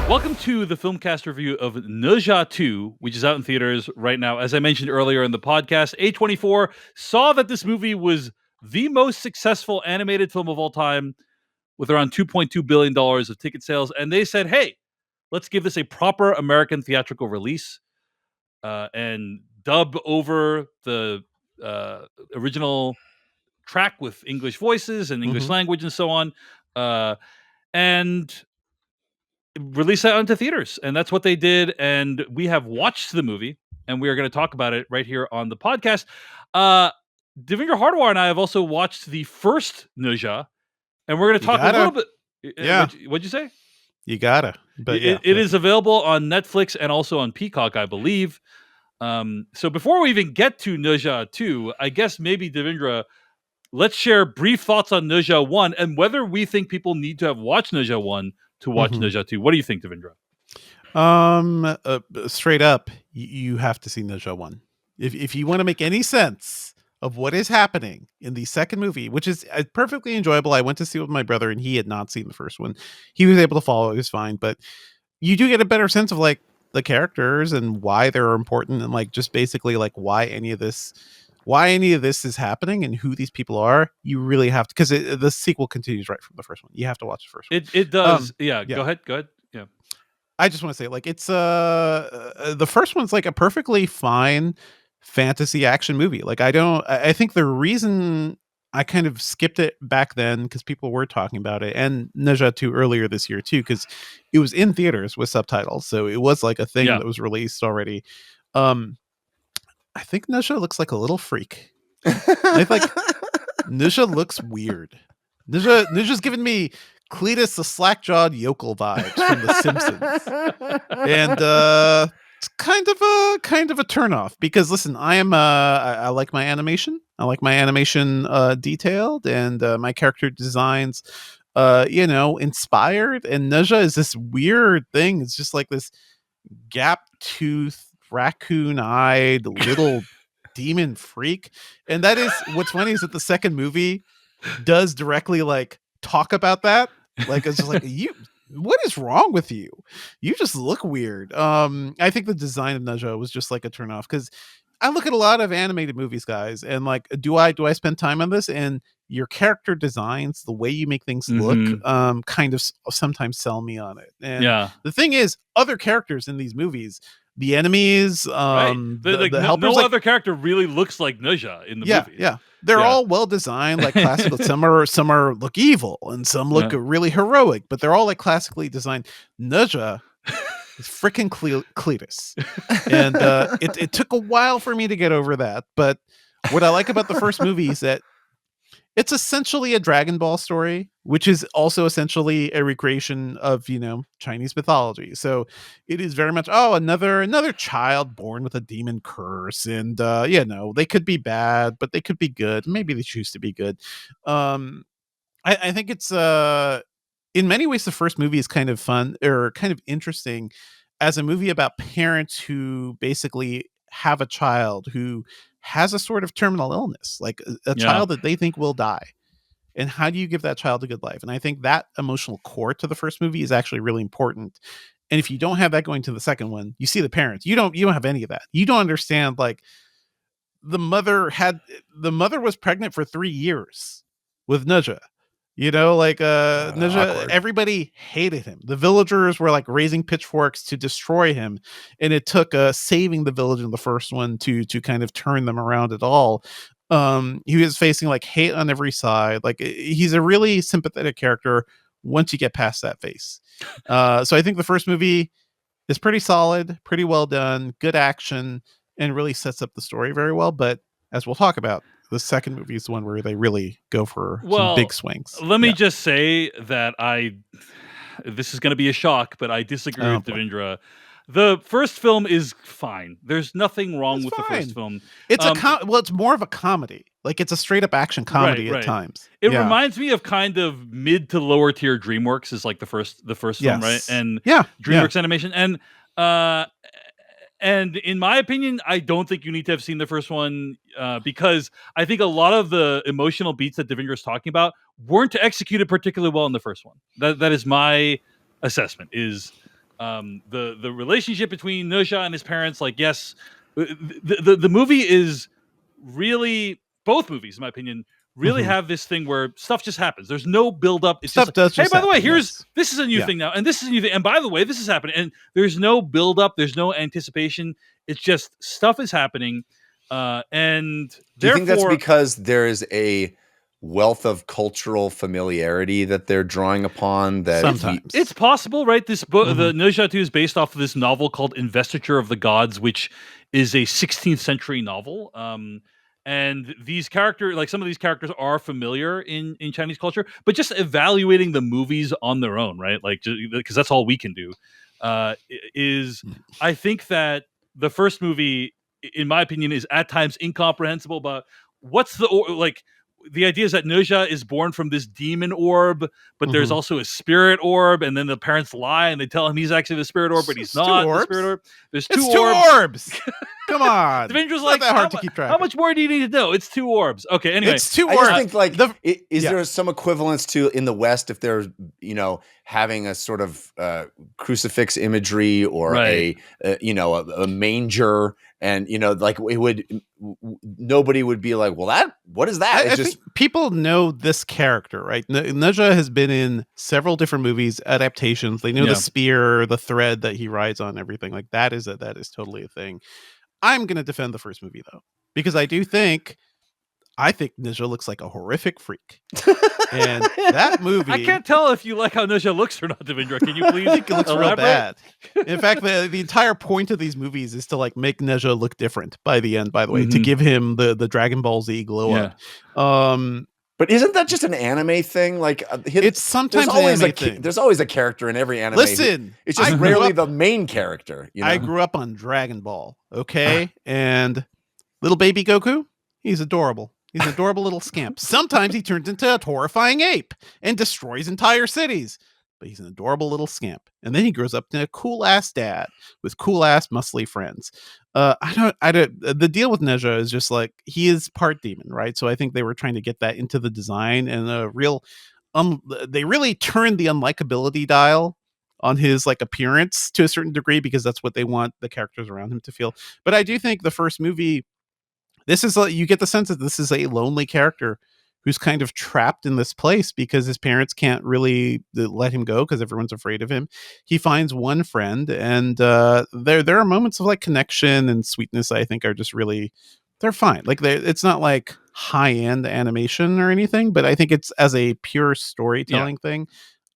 Welcome to the Filmcast review of Naja 2, which is out in theaters right now. As I mentioned earlier in the podcast, A24 saw that this movie was the most successful animated film of all time with around $2.2 billion of ticket sales. And they said, hey, let's give this a proper American theatrical release and dub over the original track with English voices and English language and so on. And release that onto theaters, and that's what they did. And we have watched the movie, and we are going to talk about it right here on the podcast. Devindra Hardwar and I have also watched the first Naja, and we're going to talk a little bit. Yeah, what'd you say? You gotta. But it is available on Netflix and also on Peacock, I believe. So before we even get to Naja 2, I guess maybe Devindra, let's share brief thoughts on Naja 1 and whether we think people need to have watched Naja 1 to watch Naja 2. What do you think, Devindra? Straight up, you have to see Naja 1. If you want to make any sense of what is happening in the second movie, which is perfectly enjoyable. I went to see it with my brother, and he had not seen the first one. He was able to follow; it was fine. But you do get a better sense of like the characters and why they're important, and like just basically like why any of this is happening and who these people are. You really have to, because the sequel continues right from the first one. You have to watch the first one. It does. Yeah. Go ahead. Yeah. I just want to say, like, it's the first one's like a perfectly fine fantasy action movie. Like, I think the reason I kind of skipped it back then, because people were talking about it, and Naja 2 earlier this year too, because it was in theaters with subtitles, so it was like a thing that was released already. I think Naja looks like a little freak. I think Naja looks weird. Naja's giving me Cletus the slack-jawed yokel vibes from The Simpsons, and it's kind of a turnoff. Because listen, I like my animation. I like my animation detailed, and my character designs, inspired. And Naja is this weird thing. It's just like this gap-toothed, raccoon-eyed little demon freak. And that is what's funny, is that the second movie does directly like talk about that. Like, it's just like, what is wrong with you? You just look weird. I think the design of Naja was just like a turn off, because I look at a lot of animated movies, guys, and like, do I spend time on this? And your character designs, the way you make things look, kind of sometimes sell me on it. And the thing is, other characters in these movies, the enemies, the helpers, no other character really looks like Naja in the movie. Yeah. They're all well designed, like classical. some are look evil, and some look really heroic, but they're all like classically designed. Naja is freaking Cletus, and it took a while for me to get over that. But what I like about the first movie is that it's essentially a Dragon Ball story, which is also essentially a recreation of, Chinese mythology. So it is very much, another child born with a demon curse. And, they could be bad, but they could be good. Maybe they choose to be good. I think it's, in many ways, the first movie is kind of fun, or kind of interesting, as a movie about parents who basically have a child who has a sort of terminal illness, like a child that they think will die. And how do you give that child a good life? And I think that emotional core to the first movie is actually really important. And if you don't have that going to the second one, you see the parents, you don't have any of that. You don't understand, like, the mother was pregnant for 3 years with Naja. Naja, everybody hated him. The villagers were like raising pitchforks to destroy him, and it took saving the village in the first one to kind of turn them around at all. He was facing like hate on every side. Like, he's a really sympathetic character once you get past that phase. So I think the first movie is pretty solid, pretty well done, good action, and really sets up the story very well. But as we'll talk about, the second movie is the one where they really go for some big swings. Let me just say that this is going to be a shock, but I disagree with Devindra. The first film is fine. There's nothing wrong with the first film. It's it's more of a comedy. Like, it's a straight up action comedy at times. It reminds me of kind of mid to lower tier DreamWorks is like the first film, right? And DreamWorks Animation. And in my opinion, I don't think you need to have seen the first one, because I think a lot of the emotional beats that Devindra is talking about weren't executed particularly well in the first one. That is my assessment. Is The relationship between Ne Zha and his parents, like, yes, the movie is really, both movies, in my opinion, really have this thing where stuff just happens. There's no build up. It's Stuff just does hey, just by the way, happen, yes. this is a new Yeah. thing now, and this is a new thing, and by the way, this is happening, and there's no build up. There's no anticipation. It's just stuff is happening, and Do you therefore, think that's because there is a wealth of cultural familiarity that they're drawing upon? That Sometimes. it's possible, right? This book, the Ne Zha 2, is based off of this novel called Investiture of the Gods, which is a 16th century novel. And these characters, like some of these characters, are familiar in Chinese culture, but just evaluating the movies on their own, right? Like, because that's all we can do. Is I think that the first movie, in my opinion, is at times incomprehensible. But what's the idea is that Ne Zha is born from this demon orb, but there's also a spirit orb, and then the parents lie and they tell him he's actually the spirit orb, but he's not the spirit orb. There's two orbs. Come on. Devindra's like that hard to keep track. How much more do you need to know? It's 2 orbs. Okay, anyway. It's 2 I orbs. just think is there some equivalence to in the West if they're having a sort of crucifix imagery or a manger, and it would nobody would be like, well, what is that? I think people know this character, right? Ne Zha has been in several different movies, adaptations. They know the spear, the thread that he rides on, everything like that is totally a thing. I'm going to defend the first movie though, because I think Ne Zha looks like a horrific freak. And that movie, I can't tell if you like how Ne Zha looks or not, Devindra. Can you please? I think it looks real elaborate? bad. In fact, the entire point of these movies is to like make Ne Zha look different by the end, by the way, to give him the Dragon Ball Z glow up. But isn't that just an anime thing? Like it's sometimes there's always a character in every anime. Listen, it's just rarely the main character. I grew up on Dragon Ball, okay, and little baby Goku, he's adorable. He's an adorable little scamp. Sometimes he turns into a horrifying ape and destroys entire cities. But he's an adorable little scamp. And then he grows up to a cool ass dad with cool ass muscly friends. The deal with Ne Zha is just like he is part demon, right? So I think they were trying to get that into the design, and they really turned the unlikability dial on his like appearance to a certain degree, because that's what they want the characters around him to feel. But I do think the first movie, you get the sense that this is a lonely character who's kind of trapped in this place because his parents can't really let him go because everyone's afraid of him. He finds one friend, and there are moments of like connection and sweetness I think are just really, they're fine. Like it's not like high-end animation or anything, but I think it's as a pure storytelling thing,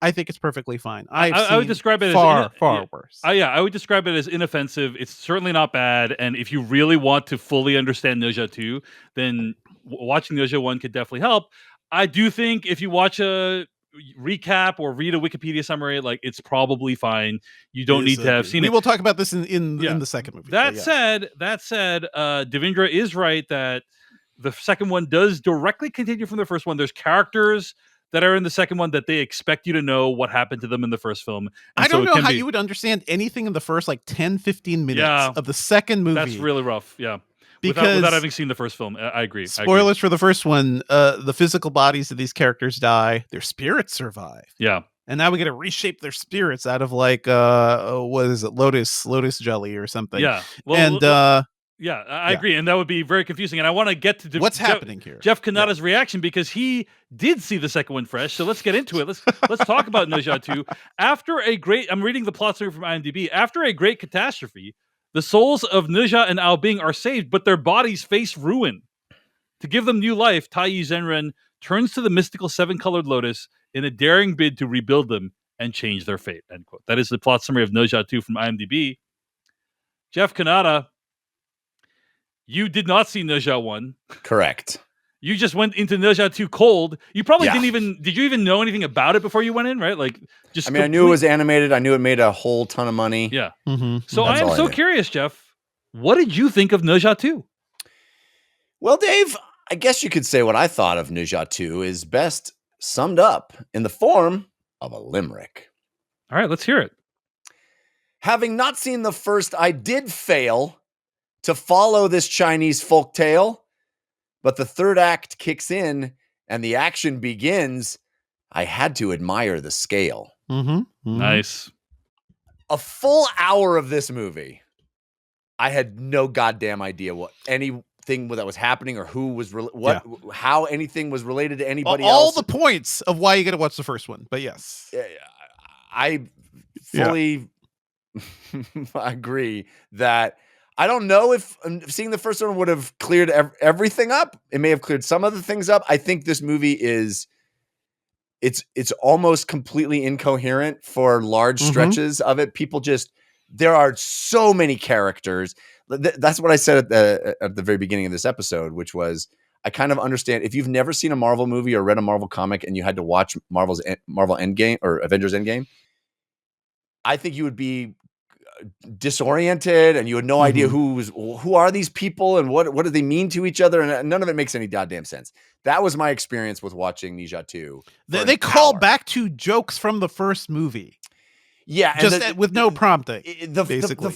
I think it's perfectly fine. I would describe it far worse. I would describe it as inoffensive. It's certainly not bad. And if you really want to fully understand Ne Zha 2, then watching Ne Zha 1 could definitely help. I do think if you watch a recap or read a Wikipedia summary, like it's probably fine. You don't need to have seen it. We will talk about this in the second movie. That said, Devindra is right that the second one does directly continue from the first one. There's characters that are in the second one that they expect you to know what happened to them in the first film. And I don't know how you would understand anything in the first like 10-15 minutes of the second movie. That's really rough. Yeah. Because without having seen the first film, I agree. Spoilers for the first one, the physical bodies of these characters die, their spirits survive. Yeah. And now we get to reshape their spirits out of like what is it, lotus jelly or something. Yeah. I agree, and that would be very confusing. And I want to get to what's happening here, Jeff Kanata's reaction, because he did see the second one fresh. So let's get into it. Let's talk about Ne Zha 2. I'm reading the plot summary from IMDb. After a great catastrophe, the souls of Ne Zha and Ao Bing are saved, but their bodies face ruin. To give them new life, Tai Yi Zhenren turns to the mystical 7-colored lotus in a daring bid to rebuild them and change their fate. End quote. That is the plot summary of Ne Zha 2 from IMDb. Jeff Kanata, you did not see Ne Zha 1. Correct. You just went into Ne Zha 2 cold. You probably did you even know anything about it before you went in, right? Like, I knew it was animated. I knew it made a whole ton of money. Yeah. Mm-hmm. So I am so curious, Jeff. What did you think of Ne Zha 2? Well, Dave, I guess you could say what I thought of Ne Zha 2 is best summed up in the form of a limerick. All right, let's hear it. Having not seen the first, I did fail to follow this Chinese folk tale, but the third act kicks in and the action begins. I had to admire the scale. Mm-hmm. Mm-hmm. Nice. a full hour of this movie, I had no goddamn idea what anything that was happening or who was how anything was related to anybody all else. The points of why you got to watch the first one, but yes, I fully agree that I don't know if seeing the first one would have cleared everything up. It may have cleared some of the things up. I think this movie is it's almost completely incoherent for large stretches of it. There are so many characters. That's what I said at the very beginning of this episode, which was I kind of understand if you've never seen a Marvel movie or read a Marvel comic and you had to watch Marvel Endgame or Avengers Endgame, I think you would be disoriented and you had no idea who are these people and what do they mean to each other, and none of it makes any goddamn sense. That was my experience with watching Ne Zha 2. They call back to jokes from the first movie. Yeah, just with no prompting. The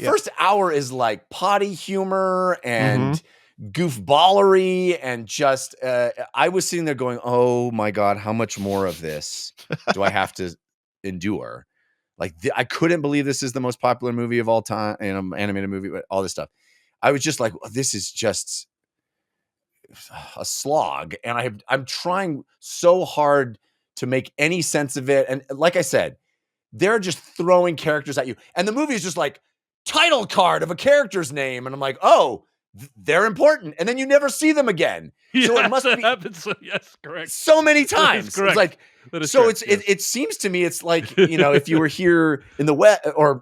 first hour is like potty humor and goofballery and just I was sitting there going, oh my God, how much more of this do I have to endure? Like I couldn't believe this is the most popular movie of all time, animated movie, all this stuff. I was just like, this is just a slog, and I'm trying so hard to make any sense of it. And like I said, they're just throwing characters at you, and the movie is just like title card of a character's name, and I'm like, oh, they're important, and then you never see them again. So it must be happens. Yes, correct. So many times. It's like so. Correct, it seems to me it's like if you were here in the West, or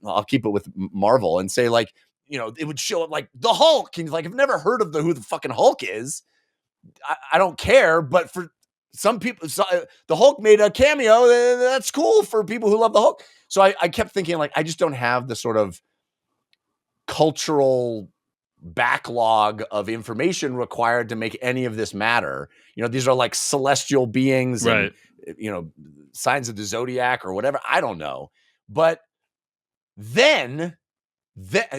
I'll keep it with Marvel and say like it would show up like the Hulk, and like I've never heard of who the fucking Hulk is. I don't care, but for some people, the Hulk made a cameo. That's cool for people who love the Hulk. So I kept thinking like I just don't have the sort of cultural backlog of information required to make any of this matter. These are like celestial beings, right? And signs of the zodiac or whatever. I don't know. But then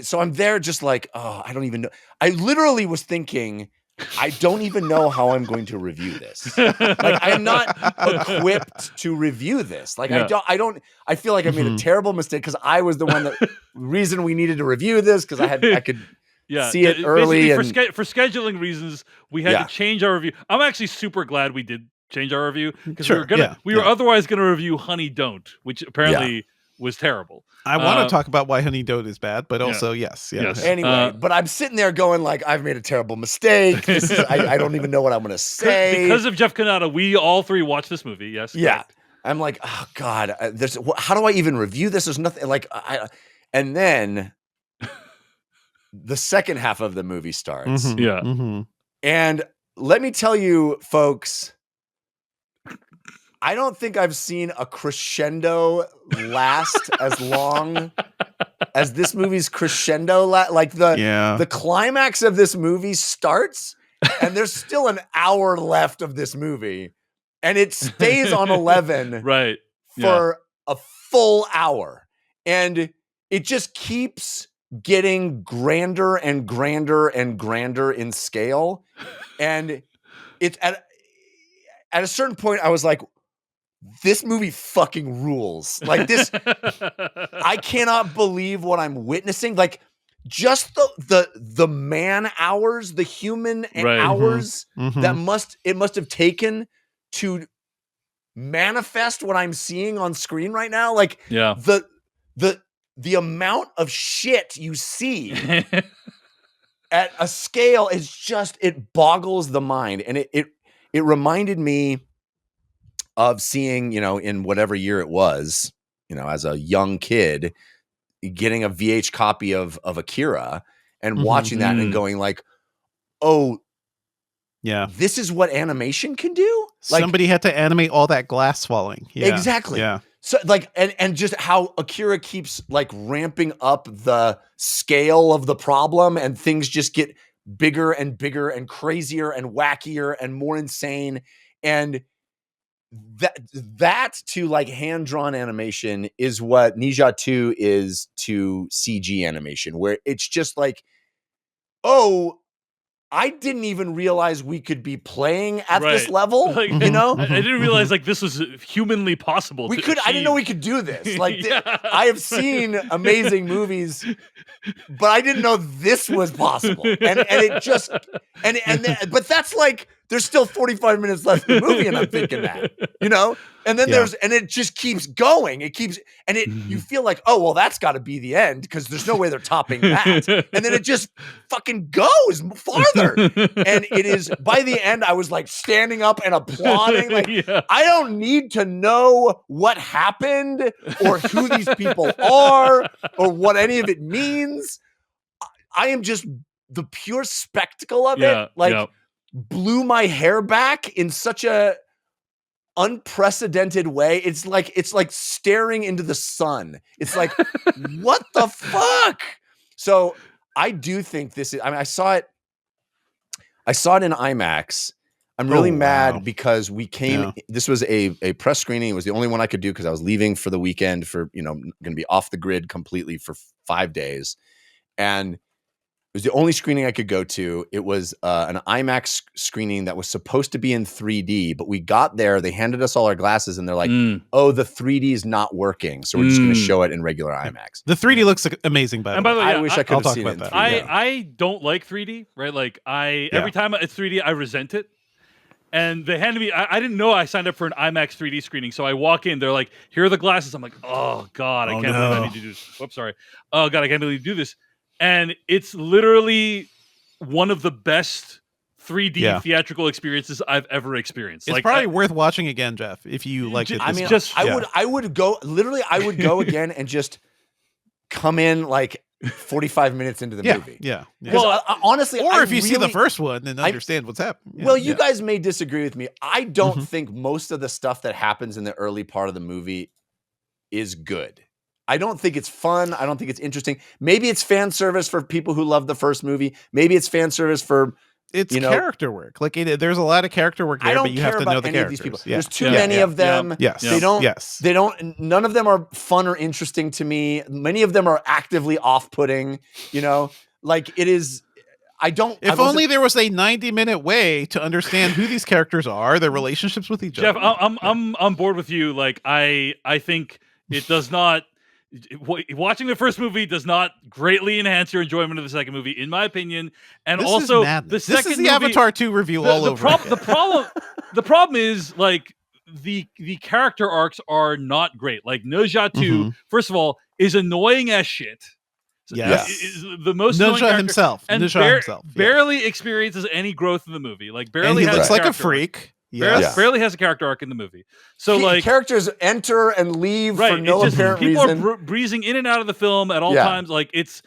so I'm there just like, oh, I don't even know. I literally was thinking, I don't even know how I'm going to review this. Like I'm not equipped to review this. Like I feel like I made a terrible mistake because I was the one that reason we needed to review this because I could see it early. And for scheduling reasons, we had to change our review. I'm actually super glad we did change our review because we were otherwise gonna review Honey Don't, which apparently was terrible. I want to talk about why Honey Don't is bad, but also yes. Anyway, but I'm sitting there going like, I've made a terrible mistake. I don't even know what I'm going to say. Because of Jeff Kanata, we all three watched this movie. Yes. Yeah. Correct. I'm like, oh God, how do I even review this? There's nothing like and then the second half of the movie starts. And let me tell you, folks, I don't think I've seen a crescendo last as long as this movie's crescendo. Like the climax of this movie starts, and there's still an hour left of this movie, and it stays on 11 for a full hour, and it just keeps getting grander and grander and grander in scale, and it's at a certain point I was like, this movie fucking rules. Like this, I cannot believe what I'm witnessing. Like just the man hours, the human hours that it must have taken to manifest what I'm seeing on screen right now. Like the amount of shit you see at a scale is just, it boggles the mind. And it reminded me of seeing, in whatever year it was, as a young kid, getting a VH copy of Akira and watching that and going like, oh, yeah, this is what animation can do. Like, somebody had to animate all that glass falling. Yeah. Exactly. Yeah. So like, and just how Akira keeps like ramping up the scale of the problem, and things just get bigger and bigger and crazier and wackier and more insane. And that to like hand-drawn animation is what Ne Zha 2 is to CG animation, where it's just like, oh, I didn't even realize we could be playing at this level. Like, you know, I didn't realize like this was humanly possible. I didn't know we could do this. Like, I have seen amazing movies, but I didn't know this was possible. And it just but that's like there's still 45 minutes left in the movie, and I'm thinking that, you know? And then and it just keeps going. It keeps, and you feel like, oh, well, that's got to be the end because there's no way they're topping that. And then it just fucking goes farther. And it is, by the end, I was like standing up and applauding. Like, I don't need to know what happened or who these people are or what any of it means. I am just the pure spectacle of it. Like, blew my hair back in such a unprecedented way. It's like staring into the sun. It's like, what the fuck? So I do think this is, I mean, I saw it in IMAX. I'm really mad because we came, this was a press screening. It was the only one I could do because I was leaving for the weekend for, going to be off the grid completely for 5 days. And it was the only screening I could go to. It was an IMAX screening that was supposed to be in 3D, but we got there. They handed us all our glasses, and they're like, "Oh, the 3D is not working, so we're just going to show it in regular IMAX." The 3D looks amazing, by the way. I wish I could have seen it in 3D. I don't like 3D, right? Like every time it's 3D, I resent it. And they handed me, I didn't know I signed up for an IMAX 3D screening. So I walk in, they're like, "Here are the glasses." I'm like, "Oh God, I can't believe I need to do this." Whoops, sorry. "Oh God, I can't believe I do this." And it's literally one of the best 3D theatrical experiences I've ever experienced. It's probably worth watching again, Jeff, if you like it. I mean, I would go again and just come in like 45 minutes into the movie. Yeah. Well, honestly, or if you see the first one and understand what's happening. Well, you guys may disagree with me. I don't think most of the stuff that happens in the early part of the movie is good. I don't think it's fun. I don't think it's interesting. Maybe it's fan service for people who love the first movie. Maybe it's fan service for character work. Like there's a lot of character work there, but you have to know the characters. These people. There's too many of them. Yes. They don't. None of them are fun or interesting to me. Many of them are actively off-putting. Like it is. If only there was a 90-minute way to understand who these characters are, their relationships with each other. Jeff, I'm on board with you. Like I think it does not. Watching the first movie does not greatly enhance your enjoyment of the second movie, in my opinion. And this also, the second movie, Avatar 2 review all over. The problem is like the character arcs are not great. Like Naja 2, first of all, is annoying as shit. Yes, is the most Naja himself, and barely experiences any growth in the movie. Like barely, and he looks like a freak. Barely has a character arc in the movie. So characters enter and leave for no apparent reason. People are breezing in and out of the film at all times. Like it's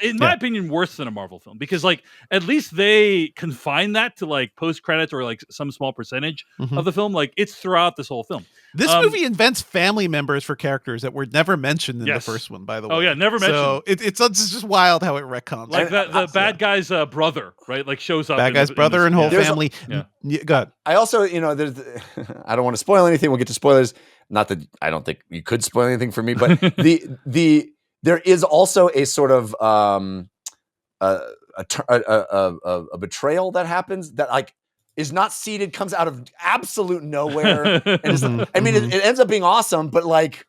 in my opinion worse than a Marvel film because like at least they confine that to like post credits or like some small percentage of the film. Like it's throughout this whole film. This movie invents family members for characters that were never mentioned in the first one, by the way. Oh yeah, never mentioned. So it's just wild how it retcons. Like the bad guy's brother, right? Like shows up. Bad guy's brother and whole family. Go ahead. I also, there's. I don't want to spoil anything. We'll get to spoilers. Not that I don't think you could spoil anything for me, but there is also a sort of a betrayal that happens that like is not seeded, comes out of absolute nowhere. And it ends up being awesome, but like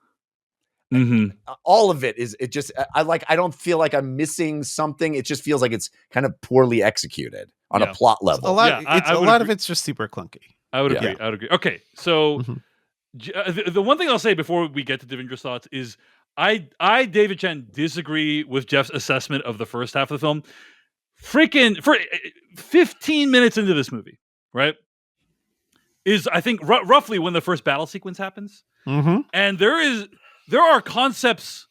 all of it is, it just, I don't feel like I'm missing something. It just feels like it's kind of poorly executed on a plot level. A lot of it's just super clunky. I would agree. I would agree. Okay. So the one thing I'll say before we get to Devindra's thoughts is I, David Chen, disagree with Jeff's assessment of the first half of the film. Freaking for 15 minutes into this movie, right? Is I think roughly when the first battle sequence happens. And there are concepts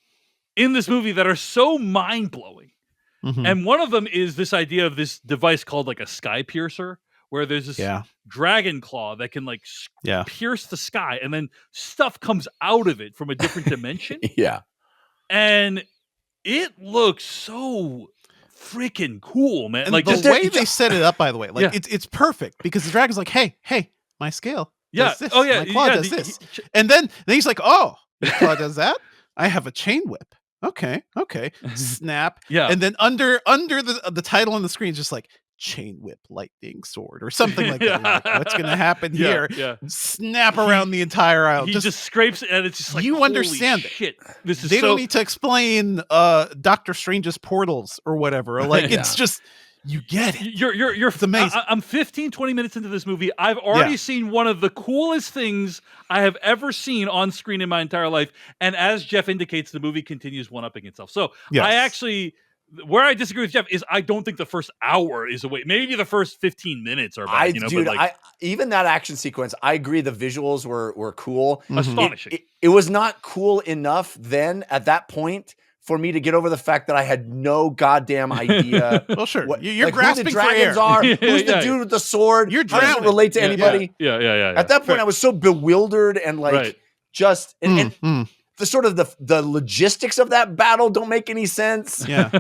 in this movie that are so mind-blowing. And one of them is this idea of this device called like a sky piercer, where there's this dragon claw that can like pierce the sky and then stuff comes out of it from a different dimension. And it looks so freaking cool, man. And like the way they set it up, by the way, like it's perfect because the dragon's like, hey, my scale does this. My claw does this. And then he's like, oh, your claw does that? I have a chain whip. Okay. Snap. And then under the title on the screen is just like chain whip lightning sword or something like that. Like, what's going to happen here? Yeah. Snap around the entire island. He just scrapes it, and it's just like, you holy understand shit. This is they so... don't need to explain Doctor Strange's portals or whatever. Like it's just you get it. You're it's amazing. I'm 15, 20 minutes into this movie. I've already seen one of the coolest things I have ever seen on screen in my entire life. And as Jeff indicates, the movie continues one-upping itself. So I actually... Where I disagree with Jeff is I don't think the first hour is a way. Maybe the first 15 minutes are bad. Even that action sequence, I agree. The visuals were cool, astonishing. It was not cool enough then at that point for me to get over the fact that I had no goddamn idea. Well, sure, you're grasping who the dragons for air. are. Who's the dude with the sword? You're How does it relate to anybody? Yeah. At that point, I was so bewildered and just and the sort of the logistics of that battle don't make any sense. Yeah.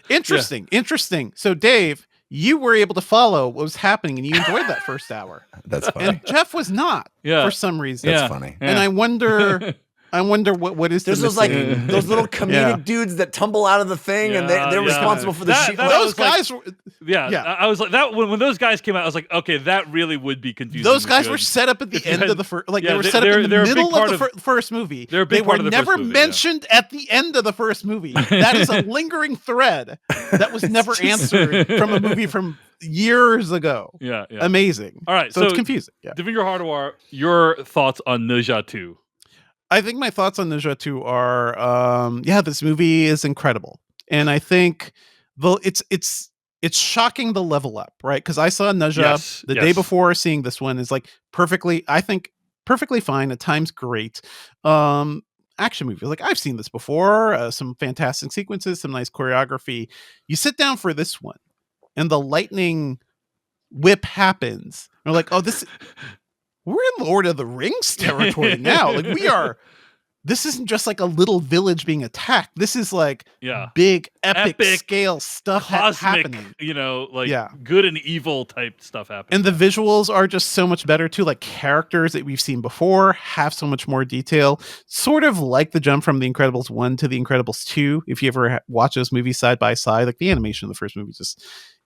Interesting. So Dave, you were able to follow what was happening and you enjoyed that first hour. That's funny. And Jeff was not for some reason. That's funny. And I wonder what is those those little comedic dudes that tumble out of the thing and they're responsible for the shit. Those guys I was like that when those guys came out, I was like, okay, that really would be confusing. Those guys were set up at the end of the first, they were set up in the middle of the first movie. They were never mentioned at the end of the first movie. That is a lingering thread that was never answered from a movie from years ago. Yeah. Amazing. All right, so it's confusing. Devindra Hardawar, your thoughts on Ne Zha 2? I think my thoughts on Ne Zha 2 are, this movie is incredible, and I think it's shocking the level up, right? Because I saw Ne Zha the day before seeing this one is like perfectly fine, at times great. Action movie, like I've seen this before, some fantastic sequences, some nice choreography. You sit down for this one, and the lightning whip happens. You're like, we're in Lord of the Rings territory now. Like this isn't just like a little village being attacked. This is like big epic scale stuff cosmic, happening. Good and evil type stuff happening. And the visuals are just so much better too. Like characters that we've seen before have so much more detail. Sort of like the jump from The Incredibles 1 to The Incredibles 2. If you ever watch those movies side by side, like the animation of the first movie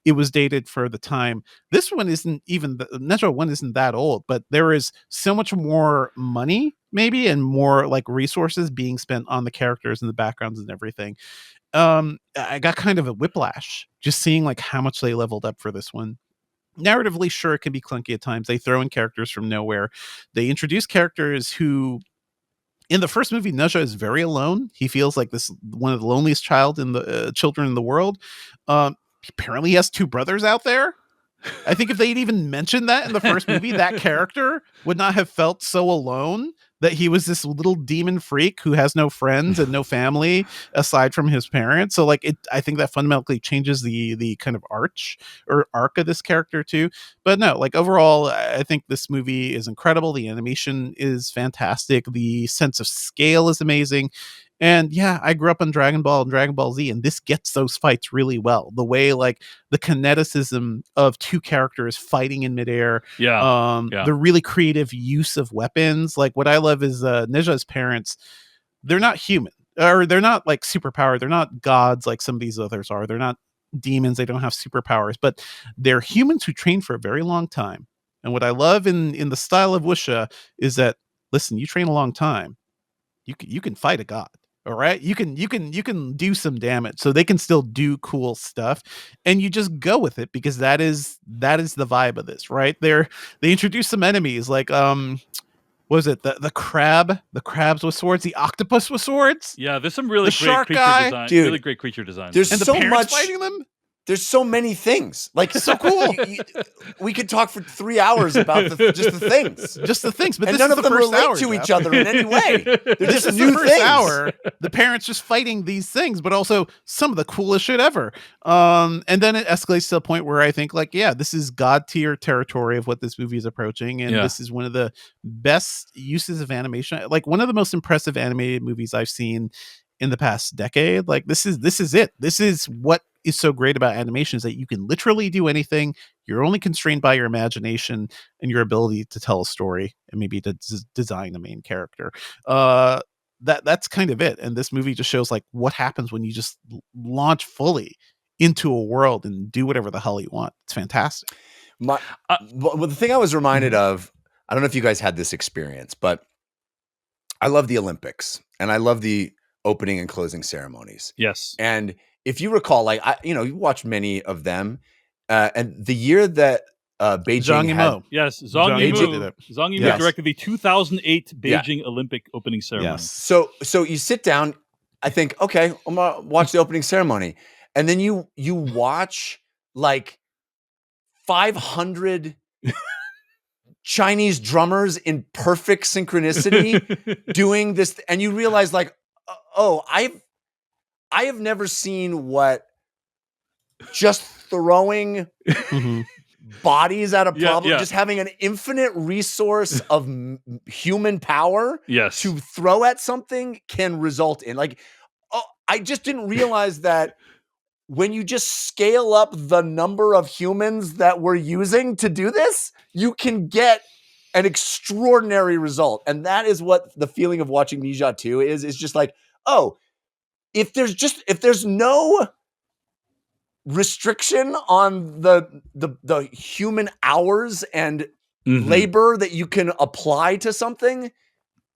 it was dated for the time. This one isn't even, Ne Zha 1 isn't that old, but there is so much more money maybe and more like resources being spent on the characters and the backgrounds and everything. I got kind of a whiplash just seeing like how much they leveled up for this one. Narratively, sure, it can be clunky at times. They throw in characters from nowhere. They introduce characters who, in the first movie, Ne Zha is very alone. He feels like one of the loneliest children in the world. Apparently he has two brothers out there. I think if they'd even mentioned that in the first movie, that character would not have felt so alone, that he was this little demon freak who has no friends and no family aside from his parents. So I think that fundamentally changes the kind of arc of this character too. But no, overall, I think this movie is incredible. The animation is fantastic. The sense of scale is amazing. And I grew up on Dragon Ball and Dragon Ball Z, and this gets those fights really well. The way the kineticism of two characters fighting in midair, the really creative use of weapons. Like what I love is Ne Zha's parents, they're not human, or they're not superpowered. They're not gods like some of these others are. They're not demons. They don't have superpowers, but they're humans who train for a very long time. And what I love in the style of wuxia is that, listen, you train a long time, you can fight a god. All right, you can do some damage, so they can still do cool stuff, and you just go with it because that is the vibe of this, right? They introduce some enemies like what was it, the crabs with swords, the octopus with swords. Yeah, there's some really great creature design. Dude, really great creature design. There's and so the parents much fighting them. There's so many things. So cool. We could talk for 3 hours about just the things. Just the things. But and this none is of the them first relate hour, to Jeff. each other in any way. They're This just is new the first things. hour. The parents just fighting these things, but also some of the coolest shit ever. And then it escalates to a point where I think this is god tier territory of what this movie is approaching. And this is one of the best uses of animation. Like one of the most impressive animated movies I've seen in the past decade. This is it. This is what is so great about animation, is that you can literally do anything. You're only constrained by your imagination and your ability to tell a story and maybe to design the main character. That's kind of it. And this movie just shows what happens when you just launch fully into a world and do whatever the hell you want. It's fantastic. Well, the thing I was reminded of, I don't know if you guys had this experience, but I love the Olympics and I love the opening and closing ceremonies. Yes. And if you recall, like, you watched many of them, and the year that Beijing Zhang had, Yimou. Yes, Zhang Yimou. Zhang Yimou Yes. directed the 2008 Beijing Olympic opening ceremony. Yes. So you sit down, I think, okay, I'm gonna watch the opening ceremony. And then you watch like 500 Chinese drummers in perfect synchronicity doing this, and you realize like, oh, I have never seen what just throwing bodies at a problem, just having an infinite resource of human power to throw at something can result in. Like, I just didn't realize that when you just scale up the number of humans that we're using to do this, you can get an extraordinary result. And that is what the feeling of watching Ne Zha 2 is just like, oh, if there's no restriction on the human hours and labor that you can apply to something,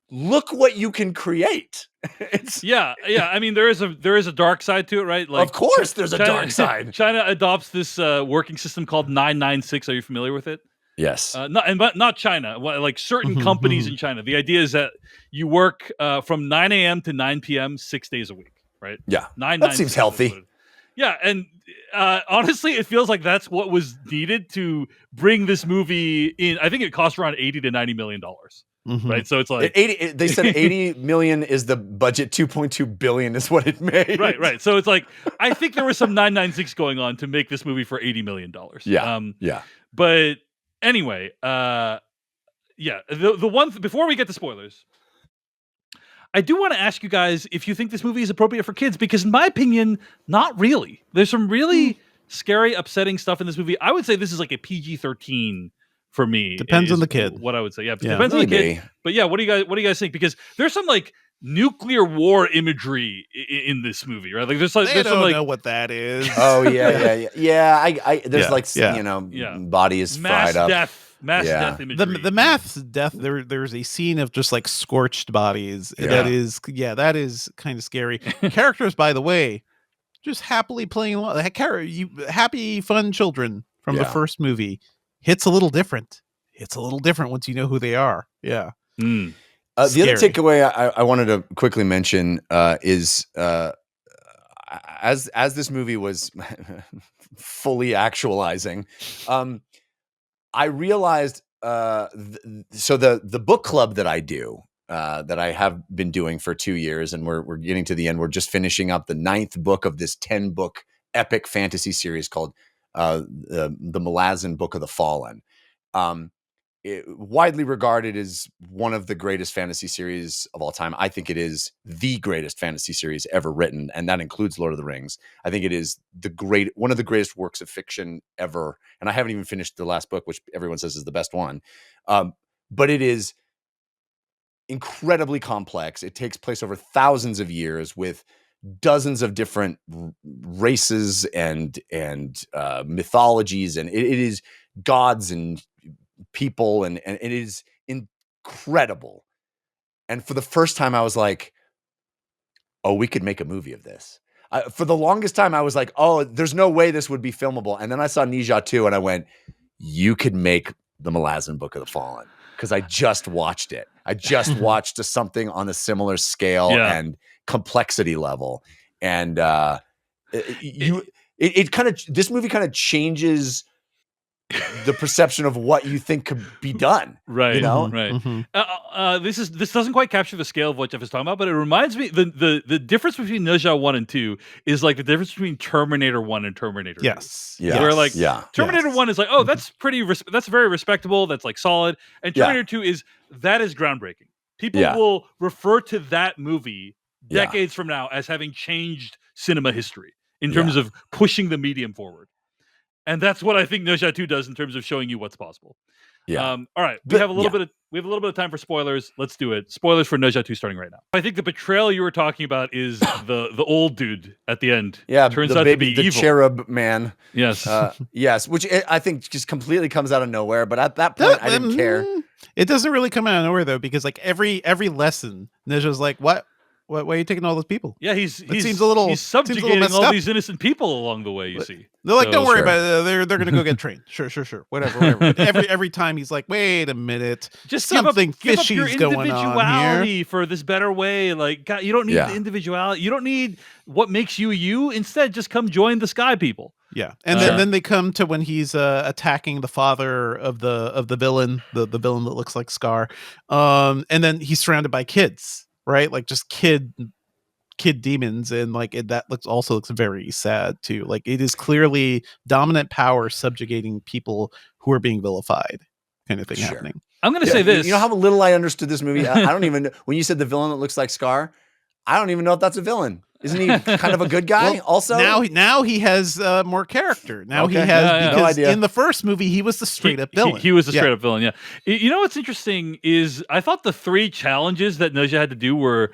look what you can create. I mean, there is a dark side to it, right? Like, of course, there's a dark side. China adopts this working system called 996. Are you familiar with it? Yes. Not China. Like certain companies in China. The idea is that you work from 9 a.m. to 9 p.m. 6 days a week, right? Yeah. That seems healthy. Yeah, and honestly, it feels like that's what was needed to bring this movie in. I think it cost around $80 to $90 million. Right, so it's like they said 80 million is the budget, 2.2 billion is what it made. Right. So it's like, I think there was some 996 going on to make this movie for $80 million. Yeah. But anyway, the one before we get to spoilers, I do want to ask you guys if you think this movie is appropriate for kids, because in my opinion, not really. There's some really scary, upsetting stuff in this movie. I would say this is like a PG-13 for me. Depends on the kid. What I would say. Yeah, depends on the kid. But yeah, what do you guys think? Because there's some like nuclear war imagery in this movie, right? Like there's They some don't like know what that is. Oh yeah. I there's body is fried up. Mass death imagery. The mass death. There's a scene of just like scorched bodies. That is kind of scary. Characters, by the way, just happily playing happy, fun children from the first movie. Hits a little different. It's a little different once you know who they are. Yeah. The other takeaway I wanted to quickly mention is as this movie was fully actualizing, I realized so the book club that I do, that I have been doing for 2 years, and we're getting to the end. We're just finishing up the 9th book of this 10-book epic fantasy series called the Malazan Book of the Fallen. Widely regarded as one of the greatest fantasy series of all time. I think it is the greatest fantasy series ever written, and that includes Lord of the Rings. I think it is one of the greatest works of fiction ever. And I haven't even finished the last book, which everyone says is the best one. But it is incredibly complex. It takes place over thousands of years with dozens of different races and mythologies, and it is gods and people, and it is incredible. And for the first time, I was like, "Oh, we could make a movie of this." For the longest time, I was like, "Oh, there's no way this would be filmable." And then I saw Ne Zha 2, and I went, "You could make the Malazan Book of the Fallen," because I just watched it. I just watched something on a similar scale and complexity level, and this movie kind of changes the perception of what you think could be done, right? You know, right. This doesn't quite capture the scale of what Jeff is talking about, but it reminds me the difference between Ne Zha 1 and 2 is like the difference between Terminator 1 and Terminator 2. Where like Terminator 1 is like, oh, that's that's very respectable, that's like solid, and Terminator 2 is groundbreaking. People will refer to that movie decades from now as having changed cinema history in terms of pushing the medium forward. And that's what I think Ne Zha 2 does in terms of showing you what's possible. Yeah. All right, we have a little bit of time for spoilers. Let's do it. Spoilers for Ne Zha 2 starting right now. I think the betrayal you were talking about is the old dude at the end. Yeah, turns the out baby, to be the evil. cherub man. Yes, yes, which I think just completely comes out of nowhere. But at that point, I didn't care. It doesn't really come out of nowhere though, because like every lesson, Ne Zha's like, "What? Why are you taking all those people?" Yeah, he's subjugating all these innocent people along the way. You see, they're like, "Don't worry about it. They're gonna go get trained." Sure, whatever. But every time he's like, "Wait a minute, just something give up fishy's your going on here." for this better way. Like, God, you don't need the individuality. You don't need what makes you you. Instead, just come join the Sky People. Yeah, and then they come to when he's attacking the father of the villain, the villain that looks like Scar, and then he's surrounded by kids, right? Like just kid demons, and like that looks very sad too. Like it is clearly dominant power subjugating people who are being vilified, kind of thing happening. I'm going to say this. You know how little I understood this movie? I don't even, when you said the villain that looks like Scar, I don't even know if that's a villain. Isn't he kind of a good guy? Well, also, now he has more character. Now he has because in the first movie he was the straight up villain. He was the straight up villain. Yeah. You know what's interesting is I thought the 3 challenges that Ne Zha had to do were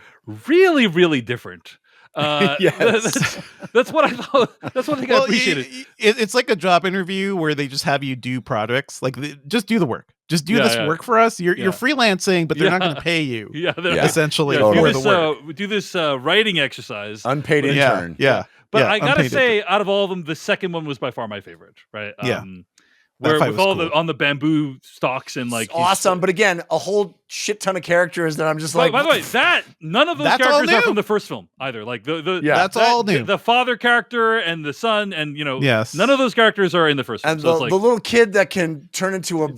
really, really different. Yes. That's what I thought. That's what I think I appreciated. It's like a job interview where they just have you do projects. Like just do the work. Just do this work for us. You're freelancing, but they're not going to pay you. Essentially. Do this writing exercise. Unpaid intern. But I gotta say, out of all of them, the second one was by far my favorite. Right. Where with all on the bamboo stalks and like awesome, but again, a whole shit ton of characters that I'm just like. By the way, none of those characters are from the first film either. Like that's all new. The father character and the son, and none of those characters are in the first film. And the little kid that can turn into a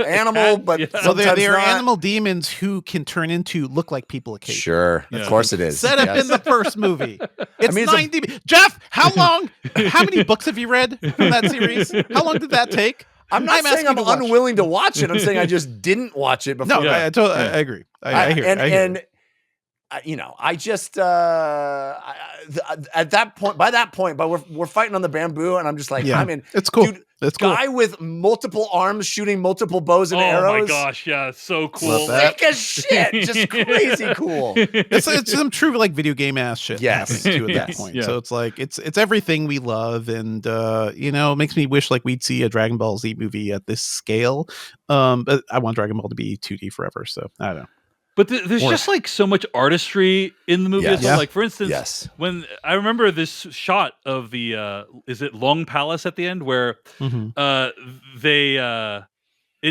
animal, but so they're animal demons who can turn into look like people occasionally. Sure, of course it is. Set up in the first movie. It's 90. Jeff, how long? How many books have you read from that series? How long did that take? I'm not saying I'm unwilling to watch it. I'm saying I just didn't watch it before. No, I agree. I hear. And I just at that point, but we're fighting on the bamboo, and I'm just like, I'm in. It's cool. Dude, guy with multiple arms shooting multiple bows and arrows. Oh my gosh, yeah, so cool. Sick as shit. Just crazy cool. It's some true like video game ass shit happening too at that point. Yeah. So it's like it's everything we love, and it makes me wish like we'd see a Dragon Ball Z movie at this scale. But I want Dragon Ball to be 2D forever, so I don't know. But there's just like so much artry in the movie. Yes. Like for instance, when I remember this shot of the is it Long Palace at the end where it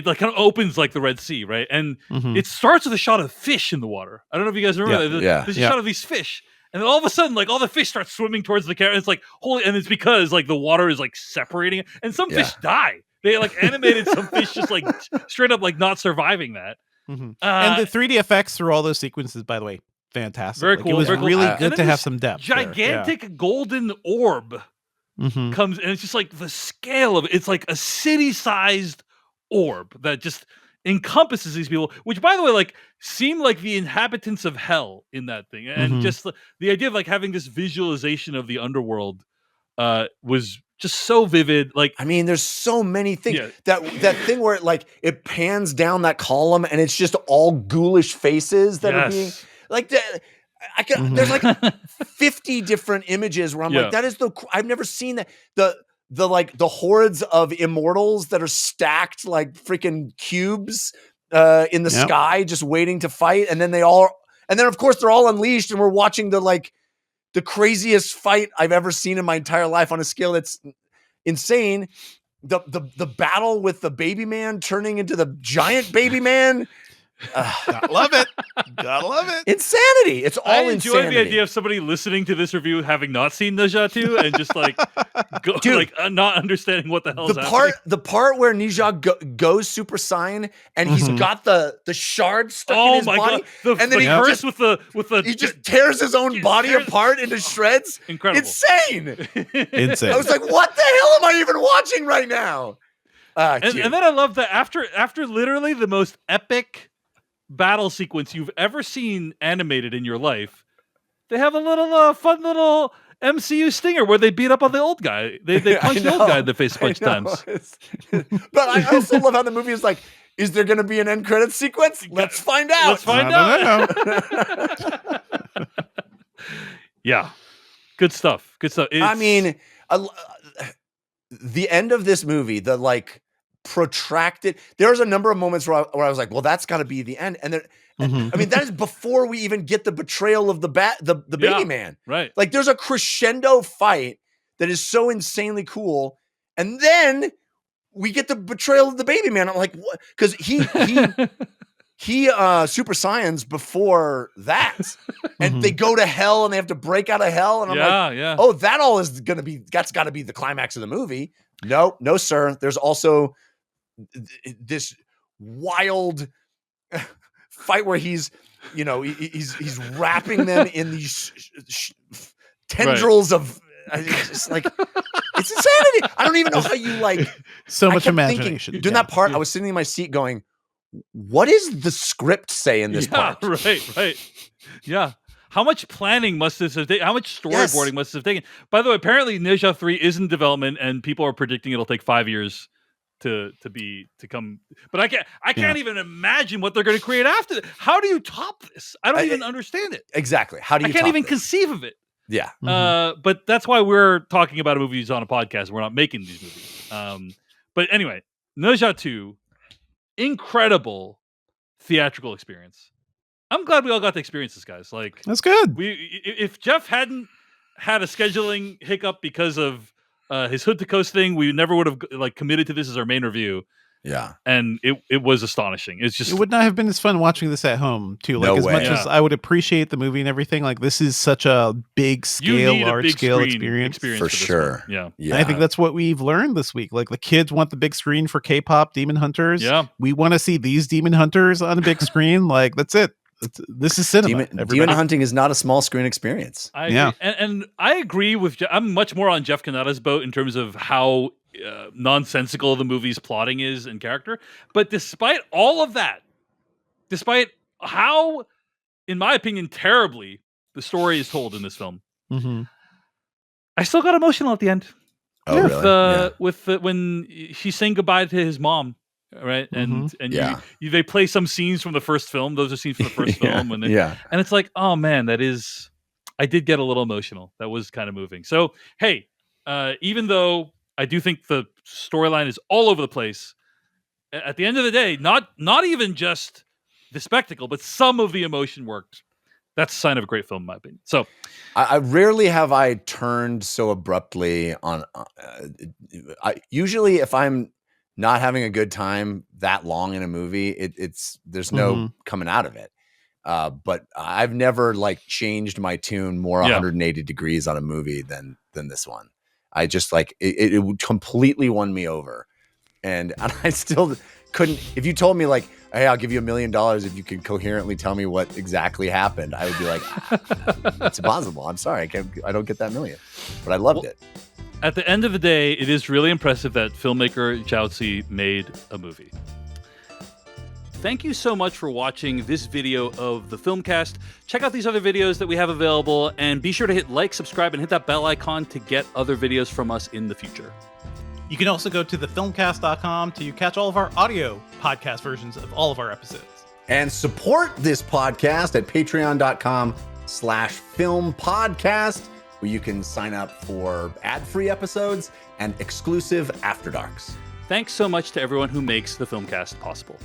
like kind of opens like the Red Sea, right? And it starts with a shot of fish in the water. I don't know if you guys remember that. There's a shot of these fish. And then all of a sudden, like all the fish start swimming towards the camera. It's like holy, and it's because like the water is like separating it, and some fish die. They like animated some fish just like straight up like not surviving that. And the 3D effects through all those sequences, by the way, fantastic. Very cool. It was really good to have this some depth. Gigantic golden orb comes, and it's just like the scale of it. It's like a city-sized orb that just encompasses these people, which, by the way, like seem like the inhabitants of hell in that thing. And just the idea of like having this visualization of the underworld was just so vivid. Like, I mean, there's so many things. That thing where it pans down that column and it's just all ghoulish faces that are being like there's like 50 different images where I'm like, that is I've never seen that. The hordes of immortals that are stacked like freaking cubes in the sky, just waiting to fight. And then of course they're all unleashed, and we're watching the craziest fight I've ever seen in my entire life on a scale that's insane. The battle with the baby man turning into the giant baby man. Gotta love it. Insanity. It's all I enjoy insanity. the idea of somebody listening to this review having not seen Ne Zha 2 and just like not understanding what the hell is happening. The part where Ne Zha goes Super Saiyan and he's got the shard stuck in his body, and then he just tears his own body apart into shreds. Incredible. Insane. Insane. I was like, what the hell am I even watching right now? And then I love that after literally the most epic battle sequence you've ever seen animated in your life, they have a little fun little MCU stinger where they beat up on the old guy. They punched the old guy in the face a bunch of times. But I also love how the movie is like, is there going to be an end credit sequence? Let's find out. Let's find out. Yeah. Good stuff. Good stuff. I mean, the end of this movie, the like protracted, there's a number of moments where I was like, well, that's got to be the end. And then, I mean, that is before we even get the betrayal of the baby man. Right. Like there's a crescendo fight that is so insanely cool. And then we get the betrayal of the baby man. I'm like, what? Because he super science before that, and they go to hell and they have to break out of hell. And I'm like, oh, that all is going to be, that's got to be the climax of the movie. No, sir. There's also this wild fight where he's wrapping them in these tendrils of, it's just like, it's insanity. I don't even know how you like so much imagination. Thinking, during that part, I was sitting in my seat going, what does the script say in this part? Right. Yeah. How much planning must this have taken? How much storyboarding must this have taken? By the way, apparently Ne Zha 3 is in development and people are predicting it'll take 5 years to come. But I can't even imagine what they're going to create after that. How do you top this? I don't even understand it. Exactly. How do you I can't even conceive of it. Yeah. But that's why we're talking about movies on a podcast. We're not making these movies. But anyway, Ne Zha 2, incredible theatrical experience. I'm glad we all got to experience this, guys. Like, that's good. If Jeff hadn't had a scheduling hiccup because of his Hood to Coast thing, we never would have like committed to this as our main review. Yeah. And it was astonishing. It's just, it would not have been as fun watching this at home too. Like, as much as I would appreciate the movie and everything, like this is such a big scale, large scale experience for sure. Yeah. I think that's what we've learned this week. Like the kids want the big screen for K-pop Demon Hunters. Yeah. We want to see these Demon Hunters on a big screen. Like that's it. This is cinema. Demon hunting is not a small screen experience. And I agree with I'm much more on Jeff Kanata's boat in terms of how nonsensical the movie's plotting is and character. But despite all of that, despite how, in my opinion, terribly the story is told in this film, I still got emotional at the end. Oh, really? When she's saying goodbye to his mom. Right. And they play some scenes from the first film. Those are scenes from the first film. And and it's like, oh man, I did get a little emotional. That was kind of moving. So, hey, even though I do think the storyline is all over the place, at the end of the day, not even just the spectacle, but some of the emotion worked. That's a sign of a great film, in my opinion. So I rarely have I turned so abruptly on. Usually if I'm not having a good time that long in a movie, there's no coming out of it. But I've never like changed my tune more 180 degrees on a movie than this one. I just like it completely won me over, and I still couldn't. If you told me like, hey, I'll give you $1 million if you can coherently tell me what exactly happened, I would be like, it's impossible. I'm sorry, I don't get that million. But I loved it. At the end of the day, it is really impressive that filmmaker Jiaozi made a movie. Thank you so much for watching this video of the Filmcast. Check out these other videos that we have available, and be sure to hit like, subscribe, and hit that bell icon to get other videos from us in the future. You can also go to thefilmcast.com to catch all of our audio podcast versions of all of our episodes. And support this podcast at patreon.com/filmpodcast, where you can sign up for ad-free episodes and exclusive After Darks. Thanks so much to everyone who makes the Filmcast possible.